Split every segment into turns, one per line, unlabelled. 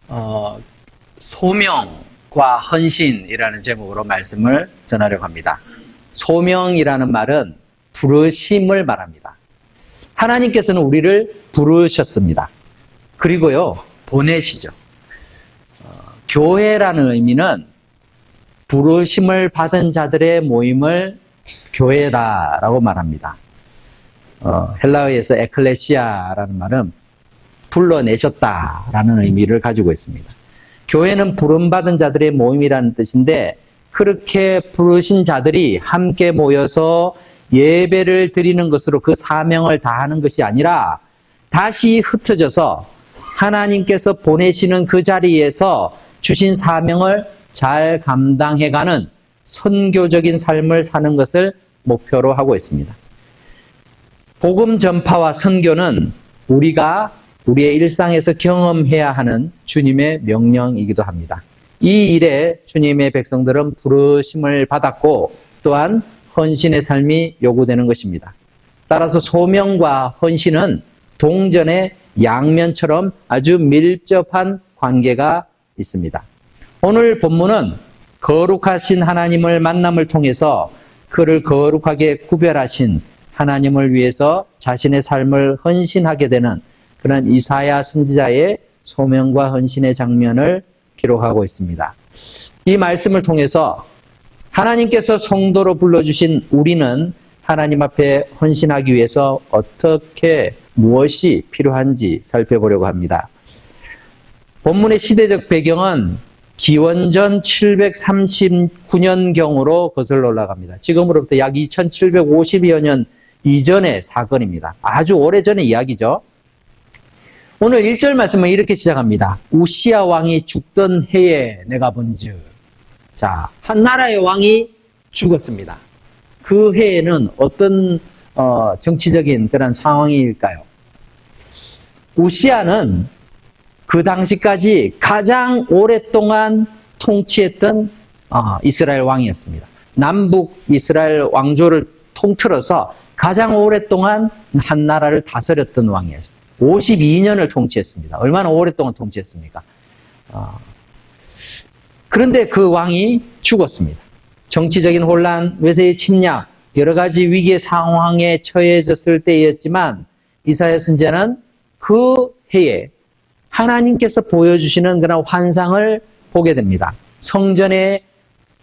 어, 소명과 헌신이라는 제목으로 말씀을 전하려고 합니다. 소명이라는 말은 부르심을 말합니다. 하나님께서는 우리를 부르셨습니다. 그리고요, 보내시죠. 교회라는 의미는 부르심을 받은 자들의 모임을 교회다라고 말합니다. 헬라어에서 에클레시아라는 말은 불러내셨다라는 의미를 가지고 있습니다. 교회는 부름받은 자들의 모임이라는 뜻인데, 그렇게 부르신 자들이 함께 모여서 예배를 드리는 것으로 그 사명을 다하는 것이 아니라 다시 흩어져서 하나님께서 보내시는 그 자리에서 주신 사명을 잘 감당해가는 선교적인 삶을 사는 것을 목표로 하고 있습니다. 복음 전파와 선교는 우리가 우리의 일상에서 경험해야 하는 주님의 명령이기도 합니다. 이 일에 주님의 백성들은 부르심을 받았고 또한 헌신의 삶이 요구되는 것입니다. 따라서 소명과 헌신은 동전의 양면처럼 아주 밀접한 관계가 있습니다. 오늘 본문은 거룩하신 하나님을 만남을 통해서 그를 거룩하게 구별하신 하나님을 위해서 자신의 삶을 헌신하게 되는 그런 이사야 선지자의 소명과 헌신의 장면을 기록하고 있습니다. 이 말씀을 통해서 하나님께서 성도로 불러주신 우리는 하나님 앞에 헌신하기 위해서 어떻게 무엇이 필요한지 살펴보려고 합니다. 본문의 시대적 배경은 기원전 739년경으로 거슬러 올라갑니다. 지금으로부터 약 2750여 년 이전의 사건입니다. 아주 오래전의 이야기죠. 오늘 1절 말씀은 이렇게 시작합니다. 우시야 왕이 죽던 해에 내가 본즉. 자, 한 나라의 왕이 죽었습니다. 그 해에는 어떤 정치적인 그런 상황일까요? 우시야는 그 당시까지 가장 오랫동안 통치했던 이스라엘 왕이었습니다. 남북 이스라엘 왕조를 통틀어서 가장 오랫동안 한 나라를 다스렸던 왕이었습니다. 52년을 통치했습니다. 얼마나 오랫동안 통치했습니까? 그런데 그 왕이 죽었습니다. 정치적인 혼란, 외세의 침략, 여러 가지 위기의 상황에 처해졌을 때였지만 이사야 선지자는 그 해에 하나님께서 보여주시는 그런 환상을 보게 됩니다. 성전에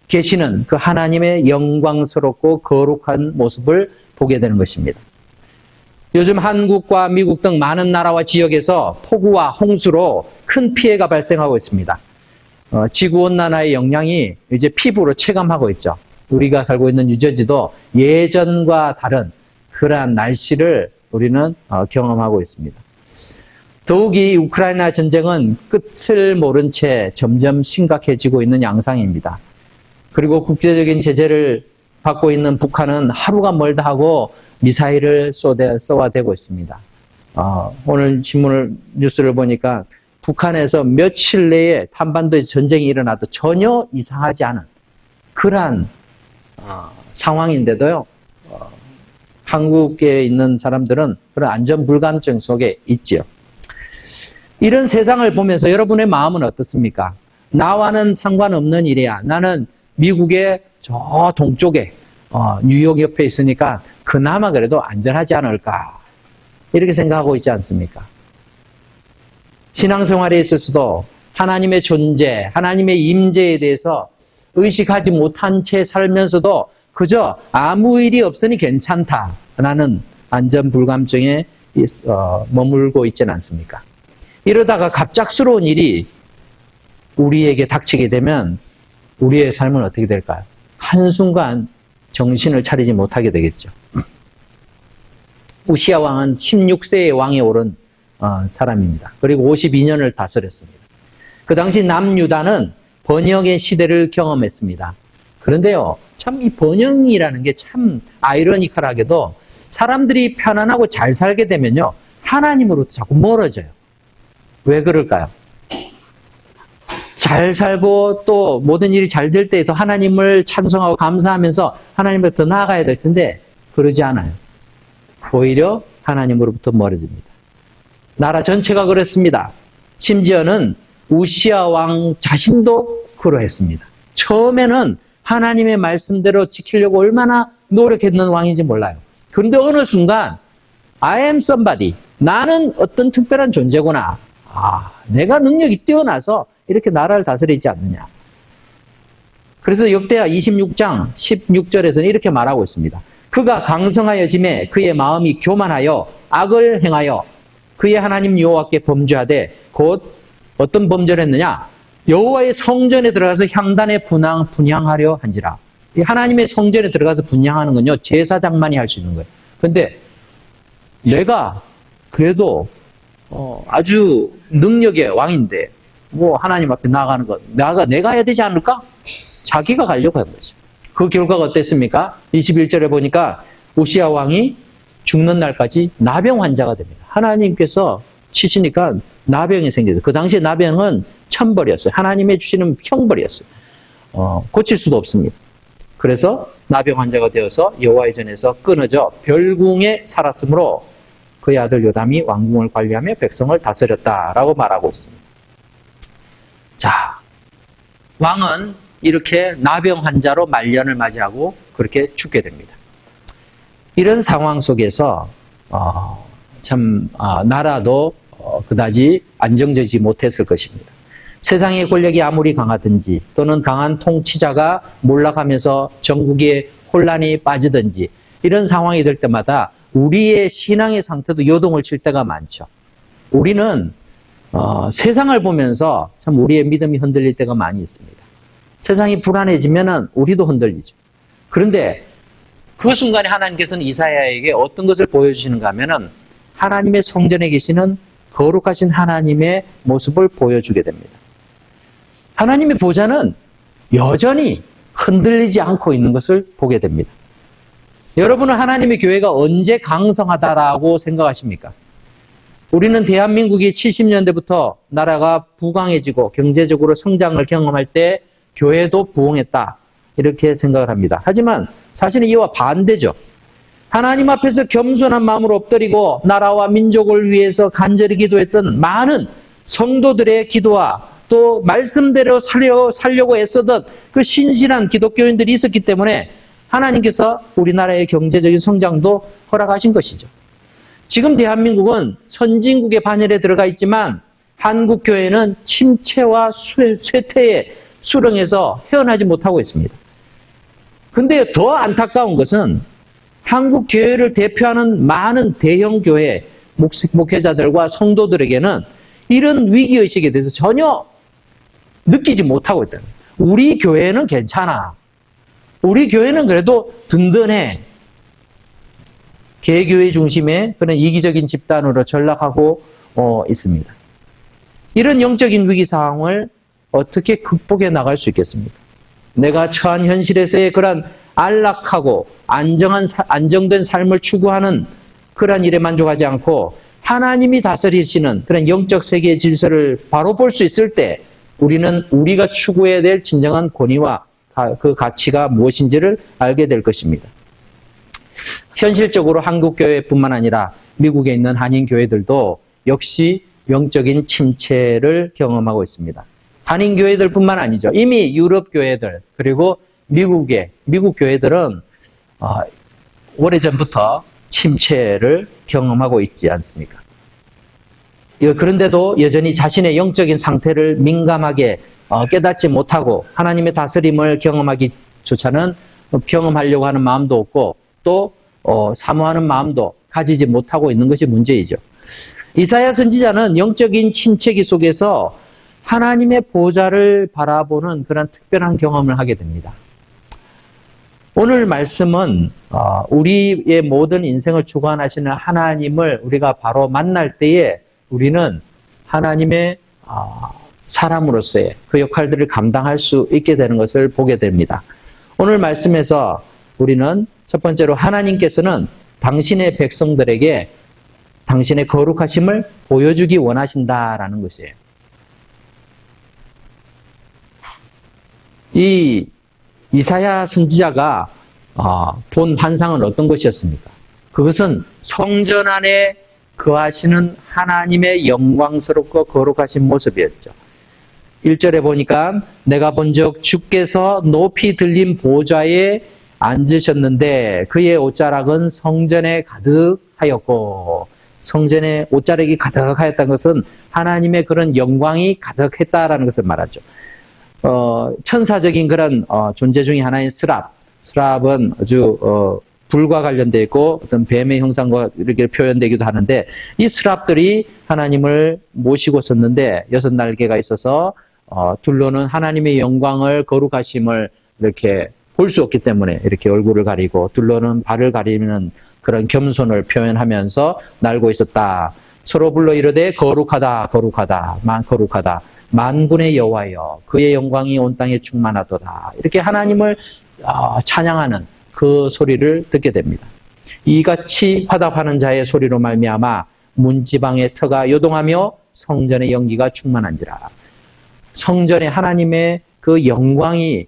계시는 그 하나님의 영광스럽고 거룩한 모습을 보게 되는 것입니다. 요즘 한국과 미국 등 많은 나라와 지역에서 폭우와 홍수로 큰 피해가 발생하고 있습니다. 지구온난화의 영향이 이제 피부로 체감하고 있죠. 우리가 살고 있는 뉴저지도 예전과 다른 그러한 날씨를 우리는 경험하고 있습니다. 더욱이 우크라이나 전쟁은 끝을 모른 채 점점 심각해지고 있는 양상입니다. 그리고 국제적인 제재를 받고 있는 북한은 하루가 멀다 하고 미사일을 쏘아대고 있습니다. 오늘 뉴스를 보니까 북한에서 며칠 내에 한반도에서 전쟁이 일어나도 전혀 이상하지 않은 그러한 상황인데도요, 한국에 있는 사람들은 그런 안전 불감증 속에 있지요. 이런 세상을 보면서 여러분의 마음은 어떻습니까? 나와는 상관없는 일이야. 나는 미국의 저 동쪽에 뉴욕 옆에 있으니까 그나마 그래도 안전하지 않을까, 이렇게 생각하고 있지 않습니까? 신앙생활에 있어서도 하나님의 존재, 하나님의 임재에 대해서 의식하지 못한 채 살면서도 그저 아무 일이 없으니 괜찮다라는 안전불감증에 머물고 있지는 않습니까? 이러다가 갑작스러운 일이 우리에게 닥치게 되면 우리의 삶은 어떻게 될까요? 한순간 정신을 차리지 못하게 되겠죠. 우시야 왕은 16세의 왕에 오른 사람입니다. 그리고 52년을 다스렸습니다. 그 당시 남유다는 번영의 시대를 경험했습니다. 그런데요, 참 이 번영이라는 게 참 아이러니컬하게도 사람들이 편안하고 잘 살게 되면요, 하나님으로부터 자꾸 멀어져요. 왜 그럴까요? 잘 살고 또 모든 일이 잘 될 때 더 하나님을 찬송하고 감사하면서 하나님으로부터 나아가야 될 텐데 그러지 않아요. 오히려 하나님으로부터 멀어집니다. 나라 전체가 그렇습니다. 심지어는 우시야 왕 자신도 그러했습니다. 처음에는 하나님의 말씀대로 지키려고 얼마나 노력했는 왕인지 몰라요. 그런데 어느 순간 I am somebody. 나는 어떤 특별한 존재구나. 내가 능력이 뛰어나서 이렇게 나라를 다스리지 않느냐. 그래서 역대하 26장 16절에서는 이렇게 말하고 있습니다. 그가 강성하여짐에 그의 마음이 교만하여 악을 행하여 그의 하나님 여호와께 범죄하되 곧 어떤 범죄를 했느냐? 여호와의 성전에 들어가서 향단에 분향하려 한지라. 하나님의 성전에 들어가서 분향하는 건요, 제사장만이 할 수 있는 거예요. 근데 내가 그래도 아주 능력의 왕인데 뭐 하나님 앞에 나아가는 것 내가 해야 되지 않을까? 자기가 가려고 한 거죠. 그 결과가 어땠습니까? 21절에 보니까 우시야 왕이 죽는 날까지 나병 환자가 됩니다. 하나님께서 치시니까 나병이 생겨서 그 당시에 나병은 천벌이었어요. 하나님의 주시는 형벌이었어요. 고칠 수도 없습니다. 그래서 나병 환자가 되어서 여호와의 전에서 끊어져 별궁에 살았으므로 그의 아들 요담이 왕궁을 관리하며 백성을 다스렸다라고 말하고 있습니다. 자, 왕은 이렇게 나병 환자로 말년을 맞이하고 그렇게 죽게 됩니다. 이런 상황 속에서 나라도 그다지 안정되지 못했을 것입니다. 세상의 권력이 아무리 강하든지 또는 강한 통치자가 몰락하면서 전국에 혼란이 빠지든지 이런 상황이 될 때마다 우리의 신앙의 상태도 요동을 칠 때가 많죠. 우리는 세상을 보면서 참 우리의 믿음이 흔들릴 때가 많이 있습니다. 세상이 불안해지면 우리도 흔들리죠. 그런데 그 순간에 하나님께서는 이사야에게 어떤 것을 보여주시는가 하면은 하나님의 성전에 계시는 거룩하신 하나님의 모습을 보여주게 됩니다. 하나님의 보좌는 여전히 흔들리지 않고 있는 것을 보게 됩니다. 여러분은 하나님의 교회가 언제 강성하다라고 생각하십니까? 우리는 대한민국이 70년대부터 나라가 부강해지고 경제적으로 성장을 경험할 때 교회도 부흥했다. 이렇게 생각을 합니다. 하지만 사실은 이와 반대죠. 하나님 앞에서 겸손한 마음으로 엎드리고 나라와 민족을 위해서 간절히 기도했던 많은 성도들의 기도와 또 말씀대로 살려고 애쓰던 그 신실한 기독교인들이 있었기 때문에 하나님께서 우리나라의 경제적인 성장도 허락하신 것이죠. 지금 대한민국은 선진국의 반열에 들어가 있지만 한국 교회는 침체와 쇠퇴에 수렁에서 헤어나지 못하고 있습니다. 근데 더 안타까운 것은 한국 교회를 대표하는 많은 대형 교회 목회자들과 성도들에게는 이런 위기의식에 대해서 전혀 느끼지 못하고 있다는 거예요. 우리 교회는 괜찮아. 우리 교회는 그래도 든든해. 개교회 중심의 그런 이기적인 집단으로 전락하고 있습니다. 이런 영적인 위기 상황을 어떻게 극복해 나갈 수 있겠습니까? 내가 처한 현실에서의 그런 안락하고 안정된 삶을 추구하는 그런 일에 만족하지 않고 하나님이 다스리시는 그런 영적 세계의 질서를 바로 볼 수 있을 때 우리는 우리가 추구해야 될 진정한 권위와 그 가치가 무엇인지를 알게 될 것입니다. 현실적으로 한국교회뿐만 아니라 미국에 있는 한인교회들도 역시 영적인 침체를 경험하고 있습니다. 한인교회들뿐만 아니죠. 이미 유럽교회들 그리고 미국 교회들은 오래전부터 침체를 경험하고 있지 않습니까? 그런데도 여전히 자신의 영적인 상태를 민감하게 깨닫지 못하고 하나님의 다스림을 경험하기조차는 경험하려고 하는 마음도 없고 또 사모하는 마음도 가지지 못하고 있는 것이 문제이죠. 이사야 선지자는 영적인 침체기 속에서 하나님의 보좌를 바라보는 그런 특별한 경험을 하게 됩니다. 오늘 말씀은 우리의 모든 인생을 주관하시는 하나님을 우리가 바로 만날 때에 우리는 하나님의 사람으로서의 그 역할들을 감당할 수 있게 되는 것을 보게 됩니다. 오늘 말씀에서 우리는 첫 번째로 하나님께서는 당신의 백성들에게 당신의 거룩하심을 보여주기 원하신다라는 것이에요. 이 이사야 선지자가 본 환상은 어떤 것이었습니까? 그것은 성전 안에 거하시는 하나님의 영광스럽고 거룩하신 모습이었죠. 1절에 보니까 내가 본즉 주께서 높이 들린 보좌에 앉으셨는데 그의 옷자락은 성전에 가득하였고, 성전에 옷자락이 가득하였다는 것은 하나님의 그런 영광이 가득했다라는 것을 말하죠. 천사적인 그런 존재 중에 하나인 스랍은 아주 불과 관련되어 있고 어떤 뱀의 형상과 이렇게 표현되기도 하는데, 이 스랍들이 하나님을 모시고 섰는데 6날개가 있어서 둘로는 하나님의 영광을, 거룩하심을 이렇게 볼 수 없기 때문에 이렇게 얼굴을 가리고, 둘로는 발을 가리는 그런 겸손을 표현하면서 날고 있었다. 서로 불러 이르되 거룩하다 거룩하다 거룩하다 만군의 여호와여 그의 영광이 온 땅에 충만하도다. 이렇게 하나님을 찬양하는 그 소리를 듣게 됩니다. 이같이 화답하는 자의 소리로 말미암아 문지방의 터가 요동하며 성전의 연기가 충만한지라. 성전에 하나님의 그 영광이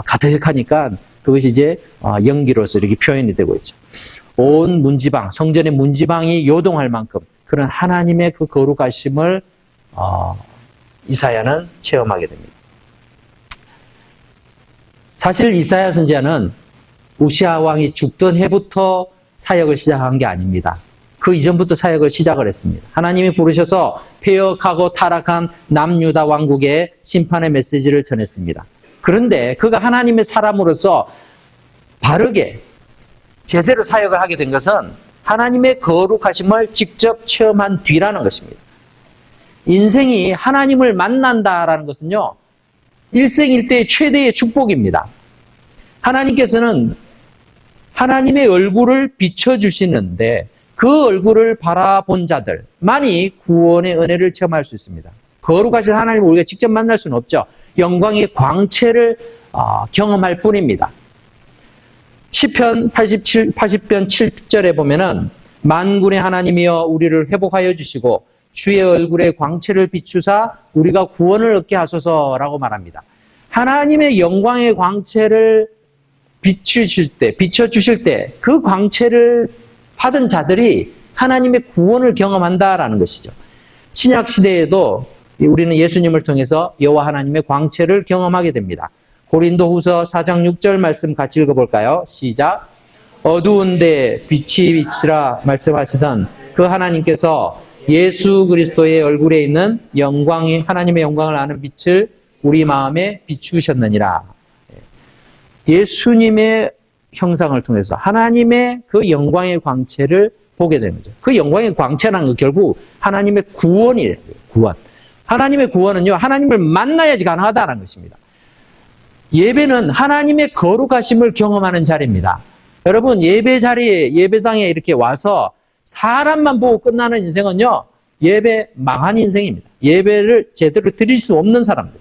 가득하니까 그것이 이제 연기로서 이렇게 표현이 되고 있죠. 온 문지방, 성전의 문지방이 요동할 만큼 그런 하나님의 그 거룩하심을 이사야는 체험하게 됩니다. 사실 이사야 선지자는 우시아 왕이 죽던 해부터 사역을 시작한 게 아닙니다. 그 이전부터 사역을 시작을 했습니다. 하나님이 부르셔서 폐역하고 타락한 남유다 왕국에 심판의 메시지를 전했습니다. 그런데 그가 하나님의 사람으로서 바르게 제대로 사역을 하게 된 것은 하나님의 거룩하심을 직접 체험한 뒤라는 것입니다. 인생이 하나님을 만난다라는 것은요, 일생일대의 최대의 축복입니다. 하나님께서는 하나님의 얼굴을 비춰주시는데 그 얼굴을 바라본 자들만이 구원의 은혜를 체험할 수 있습니다. 거룩하신 하나님을 우리가 직접 만날 수는 없죠. 영광의 광채를 경험할 뿐입니다. 시편 80편 7절에 보면은 만군의 하나님이여 우리를 회복하여 주시고 주의 얼굴에 광채를 비추사 우리가 구원을 얻게 하소서라고 말합니다. 하나님의 영광의 광채를 비춰주실 때 그 광채를 받은 자들이 하나님의 구원을 경험한다라는 것이죠. 신약 시대에도 우리는 예수님을 통해서 여호와 하나님의 광채를 경험하게 됩니다. 고린도후서 4장 6절 말씀 같이 읽어볼까요? 시작. 어두운데 빛이 비치라 말씀하시던 그 하나님께서 예수 그리스도의 얼굴에 있는 하나님의 영광을 아는 빛을 우리 마음에 비추셨느니라. 예수님의 형상을 통해서 하나님의 그 영광의 광채를 보게 되는 거죠. 그 영광의 광채라는 건 결국 하나님의 구원이에요. 구원. 하나님의 구원은요, 하나님을 만나야지 가능하다는 것입니다. 예배는 하나님의 거룩하심을 경험하는 자리입니다. 여러분, 예배 자리에, 예배당에 이렇게 와서 사람만 보고 끝나는 인생은요, 예배 망한 인생입니다. 예배를 제대로 드릴 수 없는 사람들.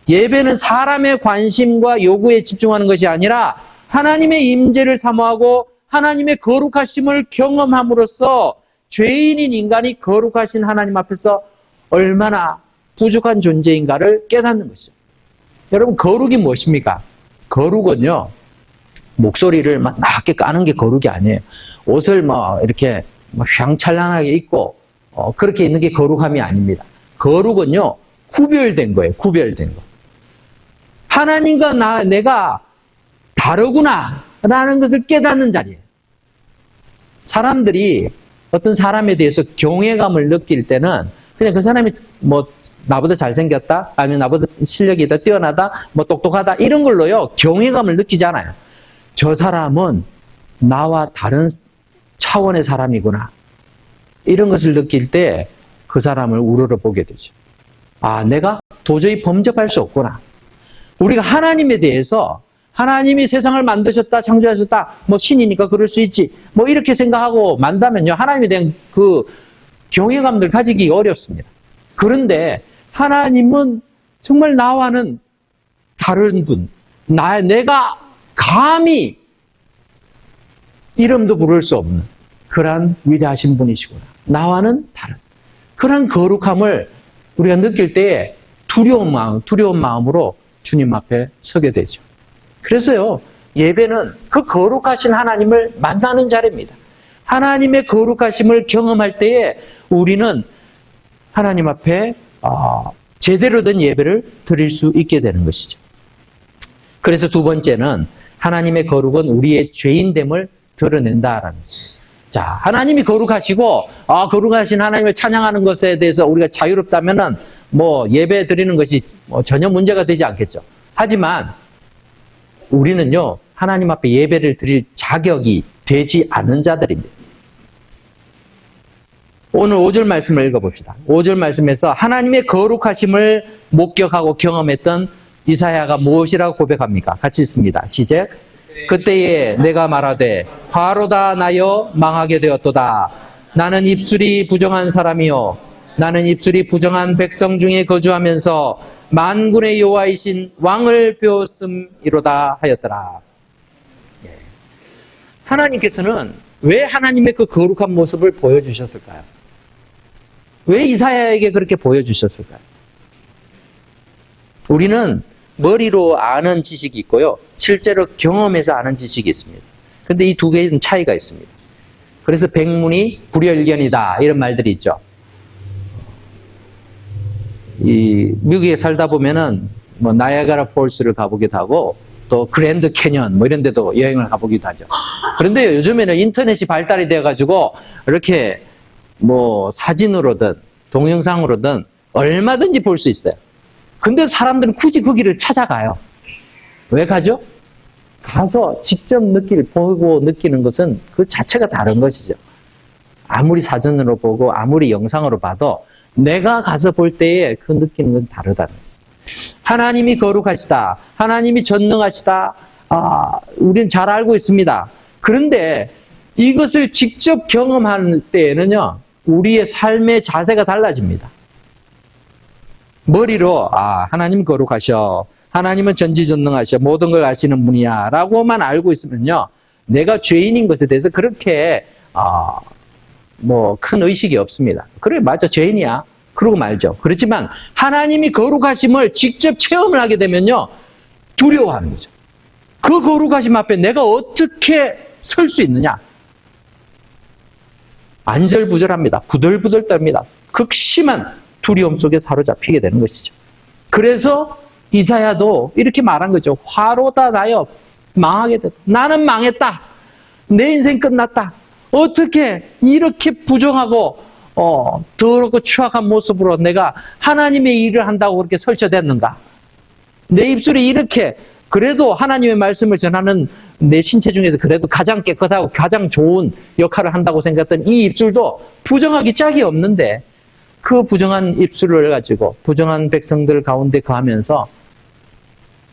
예배는 사람의 관심과 요구에 집중하는 것이 아니라 하나님의 임재를 사모하고 하나님의 거룩하심을 경험함으로써 죄인인 인간이 거룩하신 하나님 앞에서 얼마나 부족한 존재인가를 깨닫는 것이죠. 여러분, 거룩이 무엇입니까? 거룩은요, 목소리를 막 낮게 까는 게 거룩이 아니에요. 옷을 이렇게 휘황찬란하게 입고 그렇게 있는 게 거룩함이 아닙니다. 거룩은요, 구별된 거예요. 구별된 거. 하나님과 내가 다르구나 라는 것을 깨닫는 자리예요. 사람들이 어떤 사람에 대해서 경외감을 느낄 때는 그냥 그 사람이 나보다 잘생겼다, 아니면 나보다 실력이 더 뛰어나다, 똑똑하다, 이런 걸로요, 경외감을 느끼지 않아요. 저 사람은 나와 다른 차원의 사람이구나. 이런 것을 느낄 때 그 사람을 우러러보게 되죠. 아, 내가 도저히 범접할 수 없구나. 우리가 하나님에 대해서 하나님이 세상을 만드셨다, 창조하셨다, 신이니까 그럴 수 있지, 이렇게 생각하고 만다면요, 하나님에 대한 그 경외감들 가지기 어렵습니다. 그런데 하나님은 정말 나와는 다른 분, 내가 감히 이름도 부를 수 없는 그러한 위대하신 분이시구나. 나와는 다른 그런 거룩함을 우리가 느낄 때에 두려운 마음으로 주님 앞에 서게 되죠. 그래서요, 예배는 그 거룩하신 하나님을 만나는 자리입니다. 하나님의 거룩하심을 경험할 때에 우리는 하나님 앞에 제대로 된 예배를 드릴 수 있게 되는 것이죠. 그래서 두 번째는 하나님의 거룩은 우리의 죄인됨을 드러낸다라는 것이죠. 자, 하나님이 거룩하시고 거룩하신 하나님을 찬양하는 것에 대해서 우리가 자유롭다면은 예배 드리는 것이 전혀 문제가 되지 않겠죠. 하지만 우리는요, 하나님 앞에 예배를 드릴 자격이 되지 않는 자들입니다. 오늘 5절 말씀을 읽어봅시다. 5절 말씀에서 하나님의 거룩하심을 목격하고 경험했던 이사야가 무엇이라고 고백합니까? 같이 읽습니다. 시작. 그때에 내가 말하되 화로다 나여 망하게 되었도다. 나는 입술이 부정한 사람이요 나는 입술이 부정한 백성 중에 거주하면서 만군의 여호와이신 왕을 배웠음이로다 하였더라. 하나님께서는 왜 하나님의 그 거룩한 모습을 보여주셨을까요? 왜 이사야에게 그렇게 보여주셨을까요? 우리는 머리로 아는 지식이 있고요, 실제로 경험해서 아는 지식이 있습니다. 근데 이 두 개는 차이가 있습니다. 그래서 백문이 불여일견이다 이런 말들이 있죠. 이 미국에 살다 보면은 나이아가라 폴스를 가보기도 하고 또 그랜드 캐년 이런 데도 여행을 가보기도 하죠. 그런데 요즘에는 인터넷이 발달이 되어 가지고 이렇게 사진으로든 동영상으로든 얼마든지 볼 수 있어요. 근데 사람들은 굳이 거기를 찾아가요. 왜 가죠? 가서 직접 보고 느끼는 것은 그 자체가 다른 것이죠. 아무리 사진으로 보고 아무리 영상으로 봐도 내가 가서 볼 때에 그 느끼는 건 다르다는 것이죠. 하나님이 거룩하시다. 하나님이 전능하시다. 우리는 잘 알고 있습니다. 그런데 이것을 직접 경험할 때에는요, 우리의 삶의 자세가 달라집니다. 머리로 하나님 거룩하셔, 하나님은 전지전능하셔, 모든 걸 아시는 분이야 라고만 알고 있으면요, 내가 죄인인 것에 대해서 그렇게 큰 의식이 없습니다. 그래, 맞아, 죄인이야 그러고 말죠. 그렇지만 하나님이 거룩하심을 직접 체험을 하게 되면요, 두려워하는 거죠. 그 거룩하심 앞에 내가 어떻게 설 수 있느냐. 안절부절합니다. 부들부들 떱니다. 극심한 두려움 속에 사로잡히게 되는 것이죠. 그래서 이사야도 이렇게 말한 거죠. 화로다 나여 망하게 됐다. 나는 망했다. 내 인생 끝났다. 어떻게 이렇게 부정하고 더럽고 추악한 모습으로 내가 하나님의 일을 한다고 그렇게 설쳐댔는가. 내 입술이 이렇게, 그래도 하나님의 말씀을 전하는 내 신체 중에서 그래도 가장 깨끗하고 가장 좋은 역할을 한다고 생각했던 이 입술도 부정하기 짝이 없는데, 그 부정한 입술을 가지고 부정한 백성들 가운데 거하면서,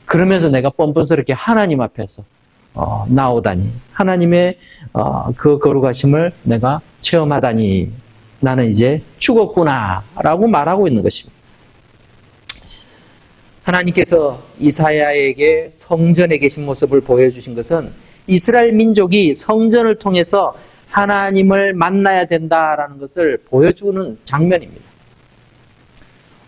그러면서 내가 뻔뻔스럽게 하나님 앞에서 나오다니, 하나님의 그 거룩하심을 내가 체험하다니, 나는 이제 죽었구나 라고 말하고 있는 것입니다. 하나님께서 이사야에게 성전에 계신 모습을 보여주신 것은 이스라엘 민족이 성전을 통해서 하나님을 만나야 된다라는 것을 보여주는 장면입니다.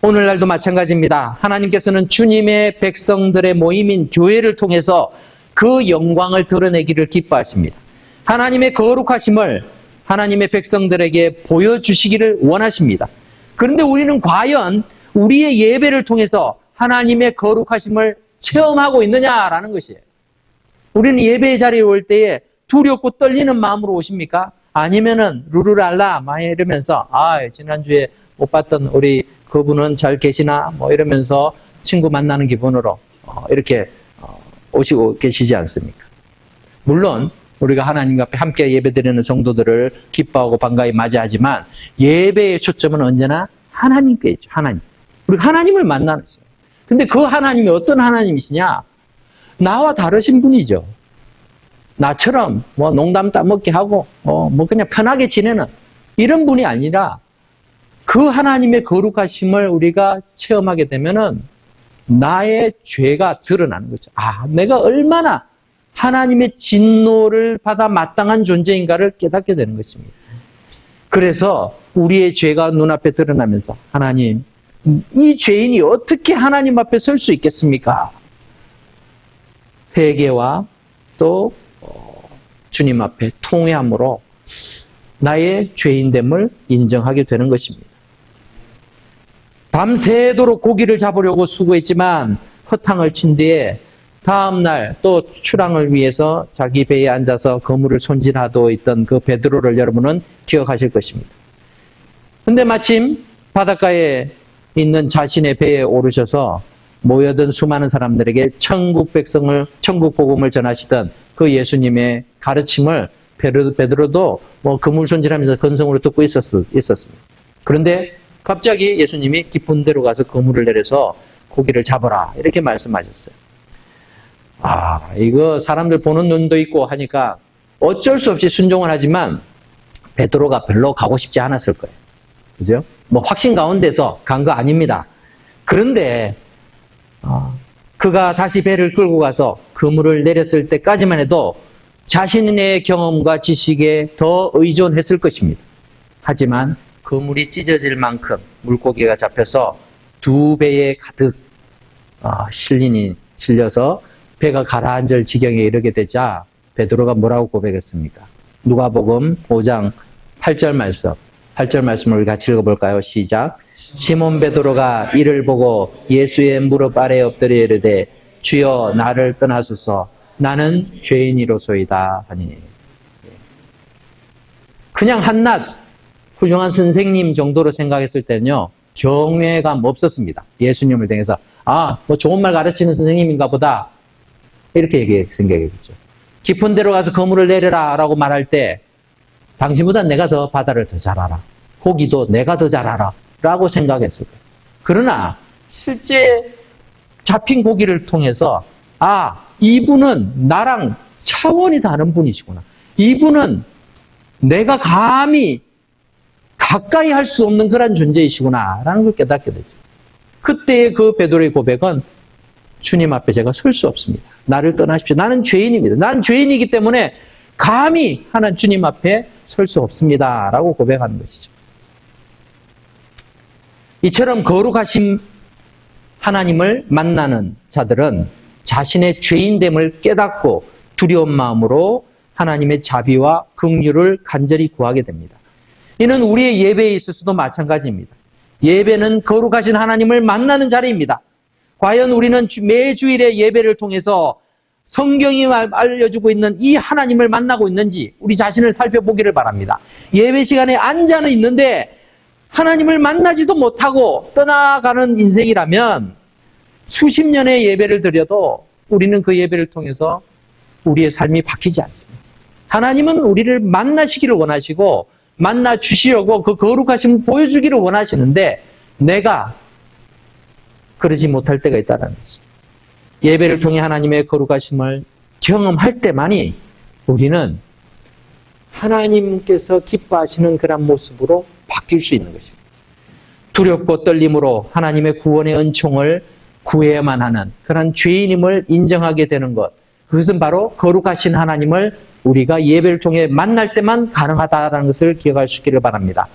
오늘날도 마찬가지입니다. 하나님께서는 주님의 백성들의 모임인 교회를 통해서 그 영광을 드러내기를 기뻐하십니다. 하나님의 거룩하심을 하나님의 백성들에게 보여주시기를 원하십니다. 그런데 우리는 과연 우리의 예배를 통해서 하나님의 거룩하심을 체험하고 있느냐라는 것이에요. 우리는 예배의 자리에 올 때에 두렵고 떨리는 마음으로 오십니까? 아니면은 루루랄라 막 이러면서 지난주에 못 봤던 우리 그분은 잘 계시나 이러면서 친구 만나는 기분으로 이렇게 오시고 계시지 않습니까? 물론 우리가 하나님 앞에 함께 예배드리는 성도들을 기뻐하고 반가이 맞이하지만 예배의 초점은 언제나 하나님께 있죠. 하나님. 우리가 하나님을 만나는 거예요. 근데 그 하나님이 어떤 하나님이시냐? 나와 다르신 분이죠. 나처럼 농담 따먹게 하고 그냥 편하게 지내는 이런 분이 아니라, 그 하나님의 거룩하심을 우리가 체험하게 되면은 나의 죄가 드러나는 거죠. 내가 얼마나 하나님의 진노를 받아 마땅한 존재인가를 깨닫게 되는 것입니다. 그래서 우리의 죄가 눈앞에 드러나면서, 하나님, 이 죄인이 어떻게 하나님 앞에 설 수 있겠습니까? 회개와 또 주님 앞에 통회함으로 나의 죄인됨을 인정하게 되는 것입니다. 밤새도록 고기를 잡으려고 수고했지만 허탕을 친 뒤에 다음날 또 출항을 위해서 자기 배에 앉아서 그물을 손질하고 있던 그 베드로를 여러분은 기억하실 것입니다. 근데 마침 바닷가에 있는 자신의 배에 오르셔서 모여든 수많은 사람들에게 천국 복음을 전하시던 그 예수님의 가르침을 베드로도 그물 손질하면서 건성으로 듣고 있었습니다. 그런데 갑자기 예수님이 깊은 데로 가서 그물을 내려서 고기를 잡아라 이렇게 말씀하셨어요. 이거 사람들 보는 눈도 있고 하니까 어쩔 수 없이 순종을 하지만 베드로가 별로 가고 싶지 않았을 거예요. 그죠? 확신 가운데서 간 거 아닙니다. 그런데 그가 다시 배를 끌고 가서 그물을 내렸을 때까지만 해도 자신의 경험과 지식에 더 의존했을 것입니다. 하지만 그물이 찢어질 만큼 물고기가 잡혀서 두 배에 가득 실려서 배가 가라앉을 지경에 이르게 되자 베드로가 뭐라고 고백했습니까? 누가복음 5장 8절 말씀. 8절 말씀을 같이 읽어볼까요? 시작. 시몬 베드로가 이를 보고 예수의 무릎 아래 엎드려 이르되 주여 나를 떠나소서 나는 죄인이로소이다 하니. 그냥 한낱 훌륭한 선생님 정도로 생각했을 때는요, 경외감 없었습니다. 예수님을 향해서 좋은 말 가르치는 선생님인가 보다 이렇게 생각했죠. 깊은 데로 가서 그물을 내려라 라고 말할 때 당신보다 내가 더 바다를 더 잘 알아. 고기도 내가 더 잘 알아. 라고 생각했을 거예요. 그러나 실제 잡힌 고기를 통해서 이분은 나랑 차원이 다른 분이시구나. 이분은 내가 감히 가까이 할 수 없는 그런 존재이시구나 라는 걸 깨닫게 되죠. 그때의 그 베드로의 고백은 주님 앞에 제가 설 수 없습니다. 나를 떠나십시오. 나는 죄인입니다. 나는 죄인이기 때문에 감히 하나님 주님 앞에 설 수 없습니다. 라고 고백하는 것이죠. 이처럼 거룩하신 하나님을 만나는 자들은 자신의 죄인됨을 깨닫고 두려운 마음으로 하나님의 자비와 긍휼을 간절히 구하게 됩니다. 이는 우리의 예배에 있어서도 마찬가지입니다. 예배는 거룩하신 하나님을 만나는 자리입니다. 과연 우리는 매주일의 예배를 통해서 성경이 알려주고 있는 이 하나님을 만나고 있는지 우리 자신을 살펴보기를 바랍니다. 예배 시간에 앉아는 있는데 하나님을 만나지도 못하고 떠나가는 인생이라면 수십 년의 예배를 드려도 우리는 그 예배를 통해서 우리의 삶이 바뀌지 않습니다. 하나님은 우리를 만나시기를 원하시고 만나 주시려고 그 거룩하심을 보여주기를 원하시는데 내가 그러지 못할 때가 있다는 것입니다. 예배를 통해 하나님의 거룩하심을 경험할 때만이 우리는 하나님께서 기뻐하시는 그런 모습으로 바뀔 수 있는 것입니다. 두렵고 떨림으로 하나님의 구원의 은총을 구해야만 하는 그런 죄인임을 인정하게 되는 것. 그것은 바로 거룩하신 하나님을 우리가 예배를 통해 만날 때만 가능하다는 것을 기억할 수 있기를 바랍니다.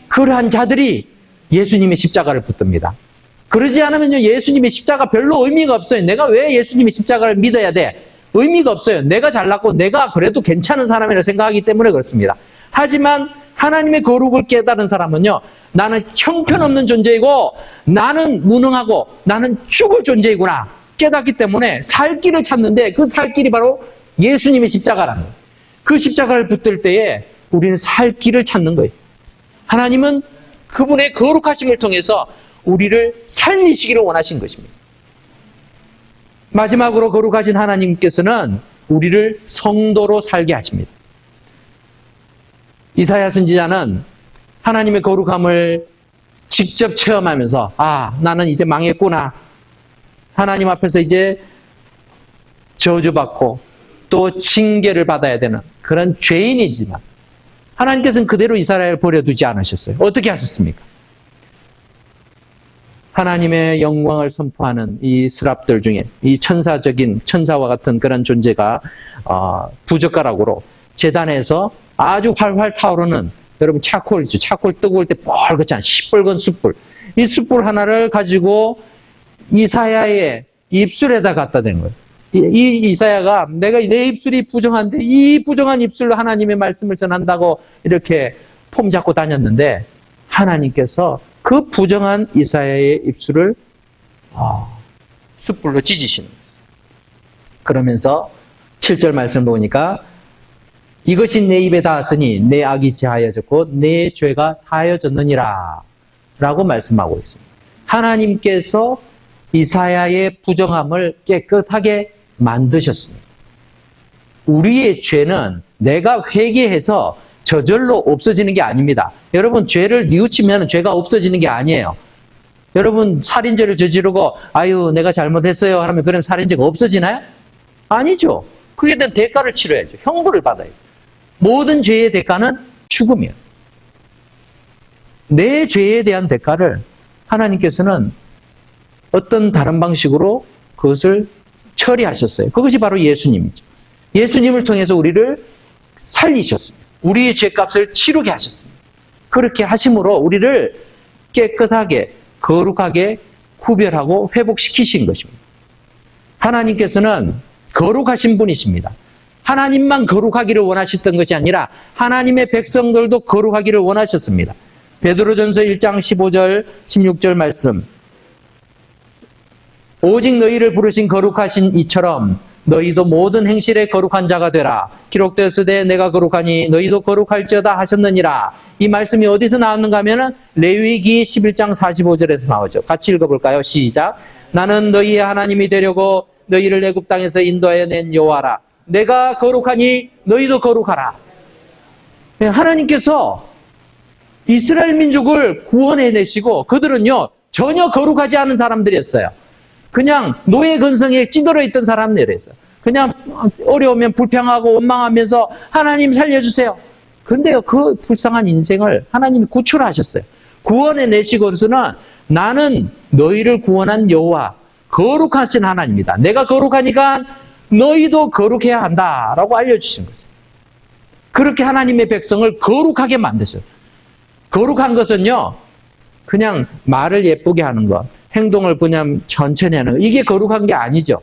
그러한 자들이 예수님의 십자가를 붙듭니다. 그러지 않으면요, 예수님의 십자가 별로 의미가 없어요. 내가 왜 예수님의 십자가를 믿어야 돼? 의미가 없어요. 내가 잘났고 내가 그래도 괜찮은 사람이라 생각하기 때문에 그렇습니다. 하지만 하나님의 거룩을 깨달은 사람은요, 나는 형편없는 존재이고 나는 무능하고 나는 죽을 존재이구나 깨닫기 때문에 살 길을 찾는데 그 살 길이 바로 예수님의 십자가라는 거예요. 그 십자가를 붙들 때에 우리는 살 길을 찾는 거예요. 하나님은 그분의 거룩하심을 통해서 우리를 살리시기를 원하신 것입니다. 마지막으로 거룩하신 하나님께서는 우리를 성도로 살게 하십니다. 이사야 선지자는 하나님의 거룩함을 직접 체험하면서 나는 이제 망했구나. 하나님 앞에서 이제 저주받고 또 징계를 받아야 되는 그런 죄인이지만 하나님께서는 그대로 이스라엘을 버려두지 않으셨어요. 어떻게 하셨습니까? 하나님의 영광을 선포하는 이 스랍들 중에 이 천사와 같은 그런 존재가 부젓가락으로 제단에서 아주 활활 타오르는, 여러분 차콜 있죠. 차콜 뜨거울 때 뻘겋지 않은 시뻘건 숯불, 이 숯불 하나를 가지고 이사야의 입술에다 갖다 대는 거예요. 이 이사야가 내가 내 입술이 부정한데 이 부정한 입술로 하나님의 말씀을 전한다고 이렇게 폼 잡고 다녔는데 하나님께서 그 부정한 이사야의 입술을 숯불로 찢으시는 거예요. 그러면서 7절 말씀 보니까 이것이 내 입에 닿았으니 내 악이 제하여졌고 내 죄가 사하여졌느니라 라고 말씀하고 있습니다. 하나님께서 이사야의 부정함을 깨끗하게 만드셨습니다. 우리의 죄는 내가 회개해서 저절로 없어지는 게 아닙니다. 여러분, 죄를 뉘우치면 죄가 없어지는 게 아니에요. 여러분, 살인죄를 저지르고 아유 내가 잘못했어요 하면 그럼 살인죄가 없어지나요? 아니죠. 그에 대한 대가를 치러야죠. 형벌을 받아야죠. 모든 죄의 대가는 죽음이에요. 내 죄에 대한 대가를 하나님께서는 어떤 다른 방식으로 그것을 처리하셨어요. 그것이 바로 예수님이죠. 예수님을 통해서 우리를 살리셨습니다. 우리의 죄값을 치르게 하셨습니다. 그렇게 하심으로 우리를 깨끗하게 거룩하게 구별하고 회복시키신 것입니다. 하나님께서는 거룩하신 분이십니다. 하나님만 거룩하기를 원하셨던 것이 아니라 하나님의 백성들도 거룩하기를 원하셨습니다. 베드로전서 1장 15절 16절 말씀, 오직 너희를 부르신 거룩하신 이처럼 너희도 모든 행실에 거룩한 자가 되라. 기록되었으되 내가 거룩하니 너희도 거룩할지어다 하셨느니라. 이 말씀이 어디서 나왔는가 하면은 레위기 11장 45절에서 나오죠. 같이 읽어볼까요? 시작. 나는 너희의 하나님이 되려고 너희를 애굽 땅에서 인도하여 낸 여호와라. 내가 거룩하니 너희도 거룩하라. 하나님께서 이스라엘 민족을 구원해내시고 그들은요 전혀 거룩하지 않은 사람들이었어요. 그냥 노예 근성에 찌들어 있던 사람들이었어요. 그냥 어려우면 불평하고 원망하면서 하나님 살려주세요. 그런데요 그 불쌍한 인생을 하나님이 구출하셨어요. 구원해내시고서는 나는 너희를 구원한 여호와 거룩하신 하나님이다. 내가 거룩하니까 너희도 거룩해야 한다라고 알려주신 거죠. 그렇게 하나님의 백성을 거룩하게 만드셨어요. 거룩한 것은요 그냥 말을 예쁘게 하는 것, 행동을 그냥 천천히 하는 것, 이게 거룩한 게 아니죠.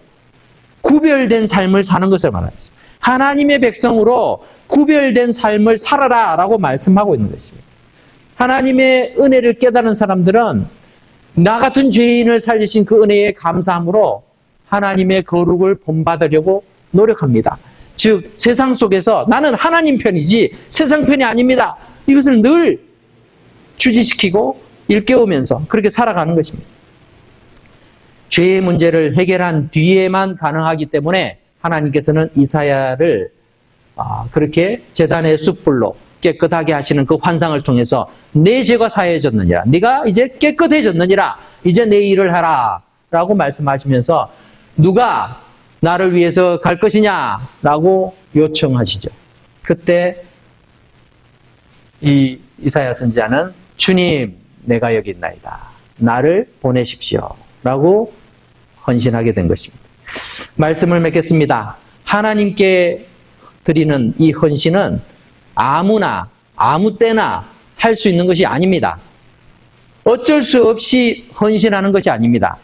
구별된 삶을 사는 것을 말합니다. 하나님의 백성으로 구별된 삶을 살아라 라고 말씀하고 있는 것입니다. 하나님의 은혜를 깨달은 사람들은 나 같은 죄인을 살리신 그 은혜에 감사함으로 하나님의 거룩을 본받으려고 노력합니다. 즉 세상 속에서 나는 하나님 편이지 세상 편이 아닙니다. 이것을 늘 주지시키고 일깨우면서 그렇게 살아가는 것입니다. 죄의 문제를 해결한 뒤에만 가능하기 때문에 하나님께서는 이사야를 그렇게 제단의 숯불로 깨끗하게 하시는 그 환상을 통해서 내 죄가 사해졌느니라. 네가 이제 깨끗해졌느니라. 이제 내 일을 하라. 라고 말씀하시면서 누가 나를 위해서 갈 것이냐? 라고 요청하시죠. 그때 이 이사야 선지자는 주님 내가 여기 있나이다. 나를 보내십시오. 라고 헌신하게 된 것입니다. 말씀을 맺겠습니다. 하나님께 드리는 이 헌신은 아무나 아무 때나 할 수 있는 것이 아닙니다. 어쩔 수 없이 헌신하는 것이 아닙니다.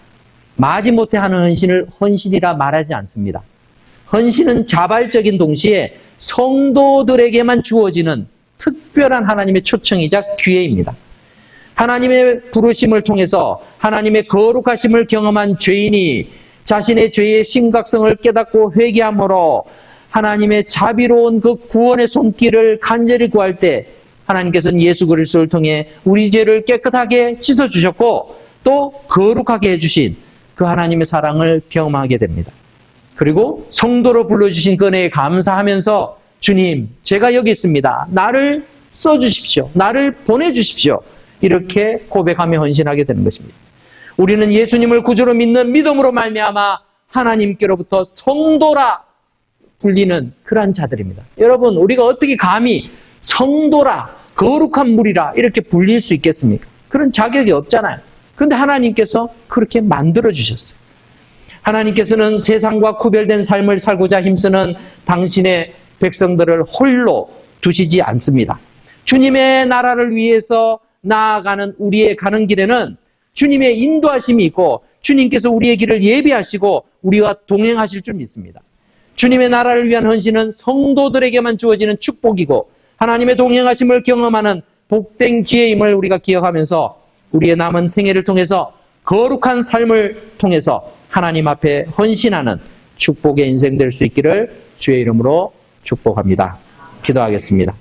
마지못해 하는 헌신을 헌신이라 말하지 않습니다. 헌신은 자발적인 동시에 성도들에게만 주어지는 특별한 하나님의 초청이자 기회입니다. 하나님의 부르심을 통해서 하나님의 거룩하심을 경험한 죄인이 자신의 죄의 심각성을 깨닫고 회개함으로 하나님의 자비로운 그 구원의 손길을 간절히 구할 때 하나님께서는 예수 그리스도를 통해 우리 죄를 깨끗하게 씻어주셨고 또 거룩하게 해주신 그 하나님의 사랑을 경험하게 됩니다. 그리고 성도로 불러주신 그 은혜에 감사하면서 주님 제가 여기 있습니다. 나를 써주십시오. 나를 보내주십시오. 이렇게 고백하며 헌신하게 되는 것입니다. 우리는 예수님을 구주로 믿는 믿음으로 말미암아 하나님께로부터 성도라 불리는 그러한 자들입니다. 여러분 우리가 어떻게 감히 성도라 거룩한 물이라 이렇게 불릴 수 있겠습니까? 그런 자격이 없잖아요. 그런데 하나님께서 그렇게 만들어 주셨어요. 하나님께서는 세상과 구별된 삶을 살고자 힘쓰는 당신의 백성들을 홀로 두시지 않습니다. 주님의 나라를 위해서 나아가는 우리의 가는 길에는 주님의 인도하심이 있고 주님께서 우리의 길을 예비하시고 우리와 동행하실 줄 믿습니다. 주님의 나라를 위한 헌신은 성도들에게만 주어지는 축복이고 하나님의 동행하심을 경험하는 복된 기회임을 우리가 기억하면서 우리의 남은 생애를 통해서 거룩한 삶을 통해서 하나님 앞에 헌신하는 축복의 인생 될 수 있기를 주의 이름으로 축복합니다. 기도하겠습니다.